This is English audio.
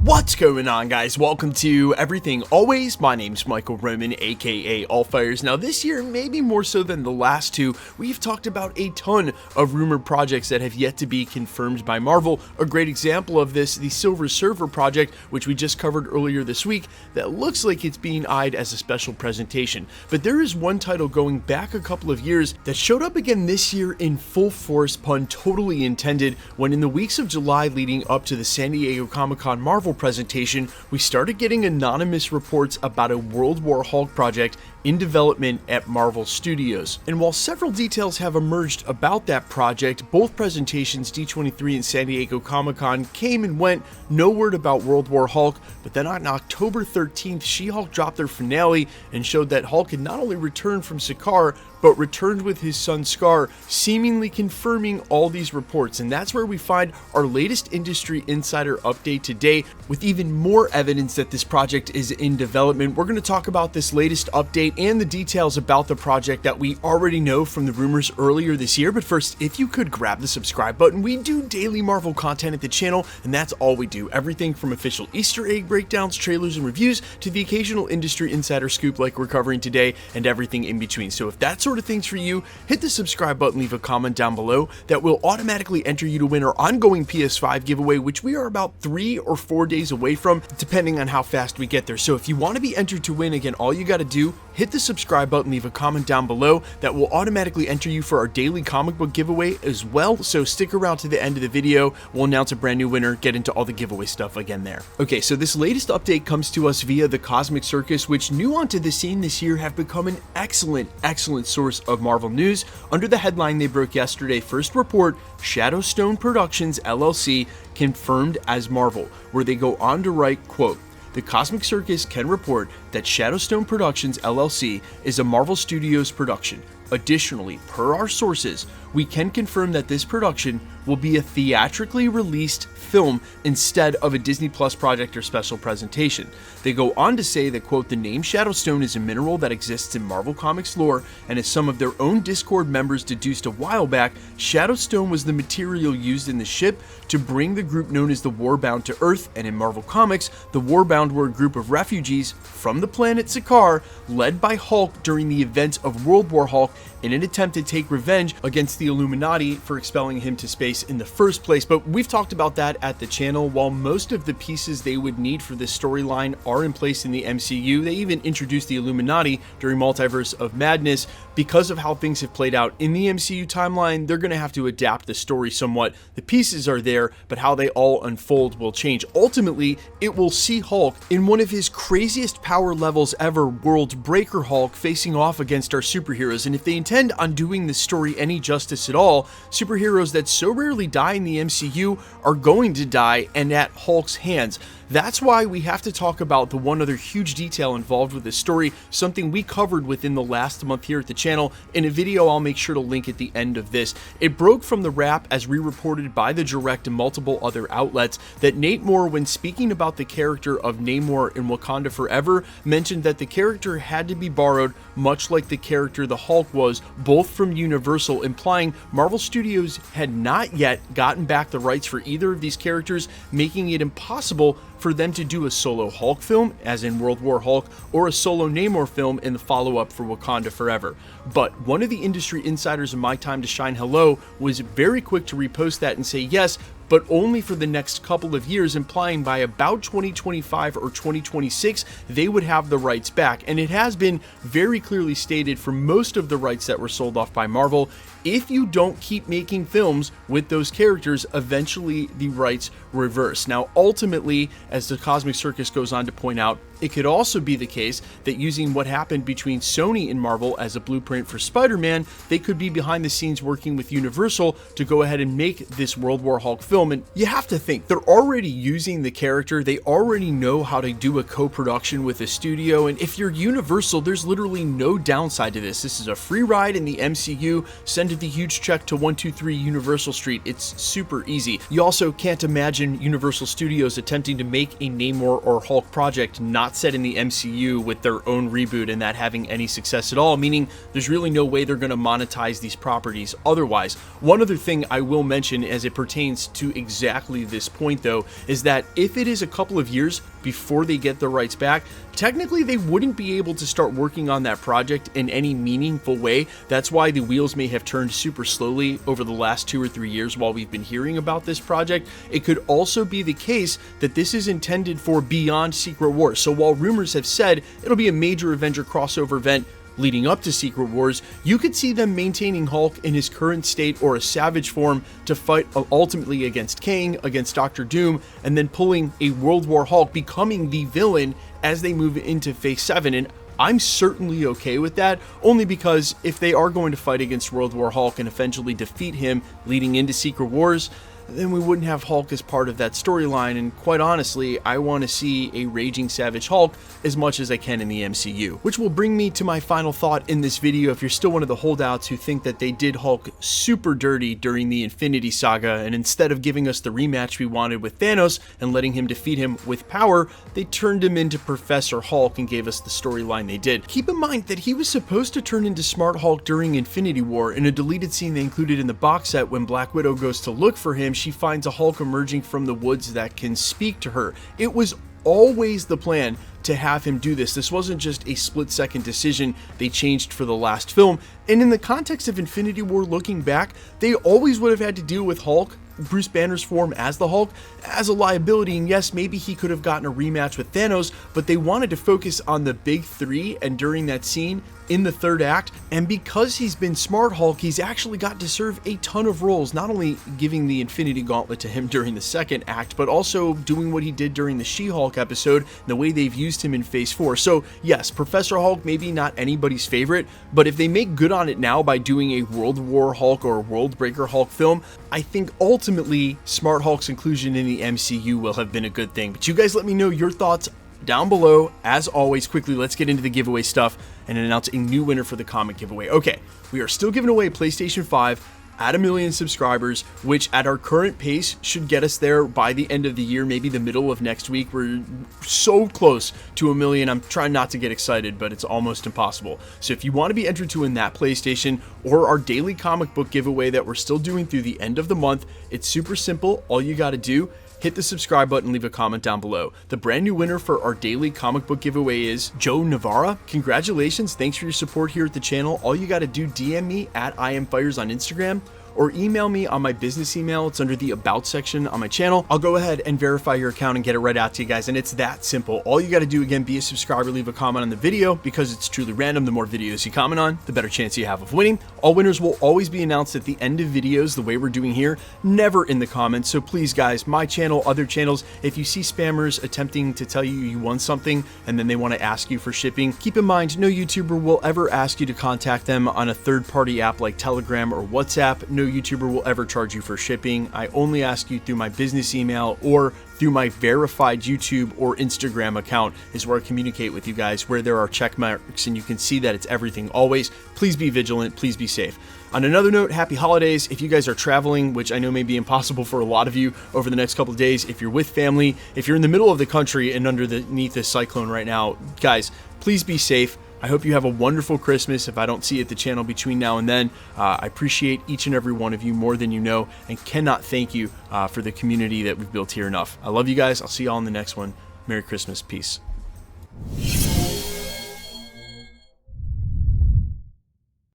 What's going on, guys? Welcome to Everything Always. My name's Michael Roman, aka Allfires. Now this year, maybe more so than the last two, we've talked about a ton of rumored projects that have yet to be confirmed by Marvel. A great example of this, the Silver Surfer project, which we just covered earlier this week, that looks like it's being eyed as a special presentation. But there is one title going back a couple of years that showed up again this year in full force, pun totally intended, when in the weeks of July leading up to the San Diego Comic-Con Marvel presentation, we started getting anonymous reports about a World War Hulk project in development at Marvel Studios. And while several details have emerged about that project, both presentations, D23 and San Diego Comic-Con, came and went, no word about World War Hulk. But then on October 13th, She-Hulk dropped their finale and showed that Hulk had not only returned from Sakaar, but returned with his son Skaar, seemingly confirming all these reports. And that's where we find our latest industry insider update today, with even more evidence that this project is in development. We're going to talk about this latest update and the details about the project that we already know from the rumors earlier this year. But first, if you could grab the subscribe button. We do daily Marvel content at the channel, and that's all we do. Everything from official Easter egg breakdowns, trailers, and reviews to the occasional industry insider scoop like we're covering today, and everything in between. So if that's sort of things for you, hit the subscribe button, leave a comment down below. That will automatically enter you to win our ongoing PS5 giveaway, which we are about 3 or 4 days away from, depending on how fast we get there. So if you want to be entered to win, again, all you got to do, hit the subscribe button, leave a comment down below. That will automatically enter you for our daily comic book giveaway as well. So stick around to the end of the video. We'll announce a brand new winner, get into all the giveaway stuff again there. Okay, so this latest update comes to us via the Cosmic Circus, which new onto the scene this year have become an excellent source of Marvel news. Under the headline they broke yesterday, first report, Shadowstone Productions LLC confirmed as Marvel, where they go on to write, quote, "The Cosmic Circus can report that Shadowstone Productions LLC is a Marvel Studios production. Additionally, per our sources, we can confirm that this production will be a theatrically released film instead of a Disney Plus project or special presentation." They go on to say that, quote, "The name Shadowstone is a mineral that exists in Marvel Comics lore, and as some of their own Discord members deduced a while back, Shadowstone was the material used in the ship to bring the group known as the Warbound to Earth, and in Marvel Comics, the Warbound were a group of refugees from the planet Sakaar, led by Hulk during the events of World War Hulk in an attempt to take revenge against the Illuminati for expelling him to space in the first place." But we've talked about that at the channel. While most of the pieces they would need for this storyline are in place in the MCU, they even introduced the Illuminati during Multiverse of Madness. Because of how things have played out in the MCU timeline, they're going to have to adapt the story somewhat. The pieces are there, but how they all unfold will change. Ultimately, it will see Hulk in one of his craziest power levels ever, World Breaker Hulk, facing off against our superheroes. And if they intend on doing this story any justice at all, superheroes that so rarely die in the MCU are going to die, and at Hulk's hands. That's why we have to talk about the one other huge detail involved with this story, something we covered within the last month here at the channel in a video I'll make sure to link at the end of this. It broke from the wrap, as re-reported by The Direct and multiple other outlets, that Nate Moore, when speaking about the character of Namor in Wakanda Forever, mentioned that the character had to be borrowed, much like the character the Hulk was, both from Universal, implying Marvel Studios had not yet gotten back the rights for either of these characters, making it impossible for them to do a solo Hulk film, as in World War Hulk, or a solo Namor film in the follow-up for Wakanda Forever. But one of the industry insiders in My Time to Shine Hello was very quick to repost that and say yes, but only for the next couple of years, implying by about 2025 or 2026, they would have the rights back. And it has been very clearly stated for most of the rights that were sold off by Marvel, if you don't keep making films with those characters, eventually the rights reverse. Now, ultimately, as the Cosmic Circus goes on to point out, it could also be the case that using what happened between Sony and Marvel as a blueprint for Spider-Man, they could be behind the scenes working with Universal to go ahead and make this World War Hulk film. And you have to think, they're already using the character, they already know how to do a co-production with a studio, and if you're Universal, there's literally no downside to this. This is a free ride in the MCU, send the huge check to 123 Universal Street, it's super easy. You also can't imagine Universal Studios attempting to make a Namor or Hulk project not not set in the MCU with their own reboot and that having any success at all, meaning there's really no way they're going to monetize these properties otherwise. One other thing I will mention as it pertains to exactly this point though, is that if it is a couple of years before they get the rights back, technically they wouldn't be able to start working on that project in any meaningful way. That's why the wheels may have turned super slowly over the last 2 or 3 years while we've been hearing about this project. It could also be the case that this is intended for beyond Secret Wars. So while rumors have said it'll be a major Avenger crossover event leading up to Secret Wars, you could see them maintaining Hulk in his current state or a savage form to fight ultimately against Kang, against Doctor Doom, and then pulling a World War Hulk, becoming the villain as they move into Phase 7. And I'm certainly okay with that, only because if they are going to fight against World War Hulk and eventually defeat him leading into Secret Wars, then we wouldn't have Hulk as part of that storyline, and quite honestly, I want to see a raging savage Hulk as much as I can in the MCU. Which will bring me to my final thought in this video. If you're still one of the holdouts who think that they did Hulk super dirty during the Infinity Saga, and instead of giving us the rematch we wanted with Thanos and letting him defeat him with power, they turned him into Professor Hulk and gave us the storyline they did. Keep in mind that he was supposed to turn into Smart Hulk during Infinity War. In a deleted scene they included in the box set, when Black Widow goes to look for him, she finds a Hulk emerging from the woods that can speak to her. It was always the plan to have him do this. This wasn't just a split-second decision they changed for the last film. And in the context of Infinity War, looking back, they always would have had to deal with Hulk, Bruce Banner's form as the Hulk, as a liability. And yes, maybe he could have gotten a rematch with Thanos, but they wanted to focus on the big three. And during that scene in the third act, and because he's been Smart Hulk, he's actually got to serve a ton of roles, not only giving the Infinity Gauntlet to him during the second act, but also doing what he did during the She-Hulk episode, the way they've used him in Phase 4. So yes, Professor Hulk maybe not anybody's favorite, but if they make good on it now by doing a World War Hulk or a World Breaker Hulk film, I think ultimately Smart Hulk's inclusion in the MCU will have been a good thing. But you guys let me know your thoughts down below. As always, quickly, let's get into the giveaway stuff and announce a new winner for the comic giveaway. Okay, we are still giving away a PlayStation 5 at 1 million subscribers, which at our current pace should get us there by the end of the year, maybe the middle of next week. We're so close to 1 million. I'm trying not to get excited, but it's almost impossible. So if you want to be entered to win that PlayStation or our daily comic book giveaway that we're still doing through the end of the month, it's super simple. All you got to do, hit the subscribe button, leave a comment down below. The brand new winner for our daily comic book giveaway is Joe Navarra. Congratulations. Thanks for your support here at the channel. All you got to do, DM me at IamFires on Instagram, or email me on my business email. It's under the About section on my channel. I'll go ahead and verify your account and get it right out to you guys. And it's that simple. All you got to do, again, be a subscriber, leave a comment on the video, because it's truly random. The more videos you comment on, the better chance you have of winning. All winners will always be announced at the end of videos, the way we're doing here, never in the comments. So please, guys, my channel, other channels, if you see spammers attempting to tell you you won something and then they want to ask you for shipping, keep in mind, no YouTuber will ever ask you to contact them on a third-party app like Telegram or WhatsApp. No YouTuber will ever charge you for shipping. I only ask you through my business email or through my verified YouTube or Instagram account is where I communicate with you guys, where there are check marks and you can see that it's everything always. Please be vigilant. Please be safe. On another note, happy holidays. If you guys are traveling, which I know may be impossible for a lot of you over the next couple of days, if you're with family, if you're in the middle of the country and underneath this cyclone right now, guys, please be safe. I hope you have a wonderful Christmas. If I don't see you at the channel between now and then, I appreciate each and every one of you more than you know, and cannot thank you for the community that we've built here enough. I love you guys. I'll see you all in the next one. Merry Christmas. Peace.